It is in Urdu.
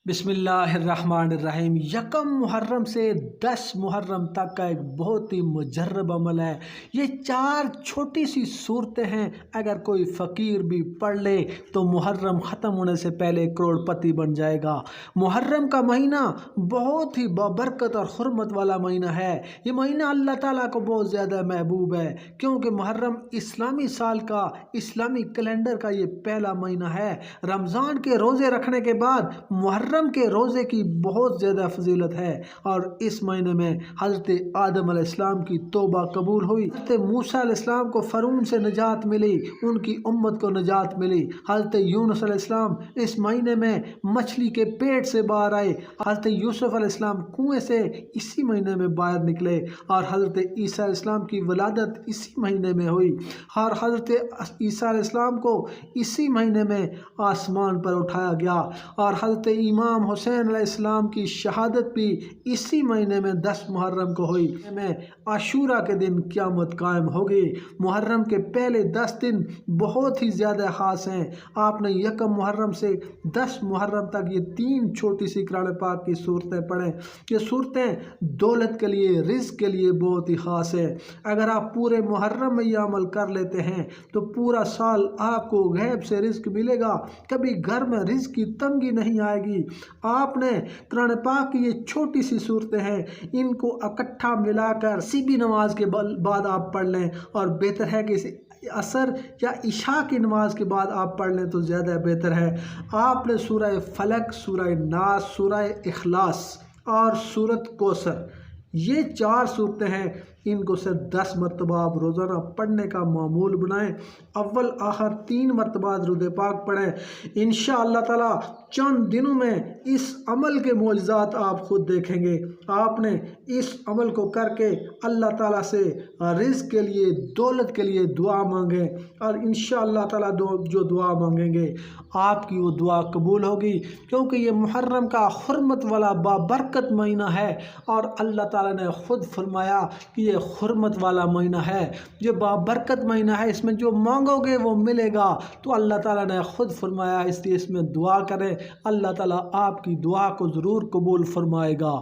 بسم اللہ الرحمن الرحیم۔ یکم محرم سے 10 محرم تک کا ایک بہت ہی مجرب عمل ہے۔ یہ 4 چھوٹی سی صورتیں ہیں، اگر کوئی فقیر بھی پڑھ لے تو محرم ختم ہونے سے پہلے کروڑ پتی بن جائے گا۔ محرم کا مہینہ بہت ہی بابرکت اور حرمت والا مہینہ ہے۔ یہ مہینہ اللہ تعالیٰ کو بہت زیادہ محبوب ہے، کیونکہ محرم اسلامی سال کا، اسلامی کیلنڈر کا یہ پہلا مہینہ ہے۔ رمضان کے روزے رکھنے کے بعد محرم کے روزے کی بہت زیادہ فضیلت ہے، اور اس مہینے میں حضرت آدم علیہ السلام کی توبہ قبول ہوئی، حضرت موسیٰ علیہ السلام کو فرعون سے نجات ملی، ان کی امت کو نجات ملی، حضرت یونس علیہ السلام اس مہینے میں مچھلی کے پیٹ سے باہر آئے، حضرت یوسف علیہ السلام کنویں سے اسی مہینے میں باہر نکلے، اور حضرت عیسیٰ علیہ السلام کی ولادت اسی مہینے میں ہوئی، اور حضرت عیسیٰ علیہ السلام کو اسی مہینے میں آسمان پر اٹھایا گیا، اور حضرت امام حسین علیہ السلام کی شہادت بھی اسی مہینے میں 10 محرم کو ہوئی۔ میں عاشورہ کے دن قیامت قائم ہوگی۔ محرم کے پہلے 10 دن بہت ہی زیادہ خاص ہیں۔ آپ نے یکم محرم سے 10 محرم تک یہ 3 چھوٹی سی قرآن پاک کی صورتیں پڑھیں۔ یہ صورتیں دولت کے لیے، رزق کے لیے بہت ہی خاص ہے۔ اگر آپ پورے محرم میں یہ عمل کر لیتے ہیں تو پورا سال آپ کو غیب سے رزق ملے گا، کبھی گھر میں رزق کی تنگی نہیں آئے گی۔ آپ نے قرآن پاک کی یہ چھوٹی سی صورتیں ہیں، ان کو اکٹھا ملا کر کسی بھی نماز کے بعد آپ پڑھ لیں، اور بہتر ہے کہ اسے عصر یا عشاء کی نماز کے بعد آپ پڑھ لیں تو زیادہ بہتر ہے۔ آپ نے سورہ فلق، سورہ ناس، سورہ اخلاص اور سورۃ کوثر، یہ 4 صورتیں ہیں، ان کو صرف 10 مرتبہ آپ روزانہ پڑھنے کا معمول بنائیں۔ اول آخر 3 مرتبہ درود پاک پڑھیں۔ انشاءاللہ تعالی چند دنوں میں اس عمل کے معجزات آپ خود دیکھیں گے۔ آپ نے اس عمل کو کر کے اللہ تعالیٰ سے رزق کے لیے، دولت کے لیے دعا مانگیں، اور انشاءاللہ تعالیٰ جو دعا مانگیں گے آپ کی وہ دعا قبول ہوگی، کیونکہ یہ محرم کا حرمت والا بابرکت مہینہ ہے، اور اللہ تعالیٰ نے خود فرمایا کہ یہ حرمت والا مہینہ ہے، یہ بابرکت مہینہ ہے، اس میں جو مانگو گے وہ ملے گا۔ تو اللہ تعالیٰ نے خود فرمایا، اس لیے اس میں دعا کریں، اللہ تعالیٰ آپ کی دعا کو ضرور قبول فرمائے گا۔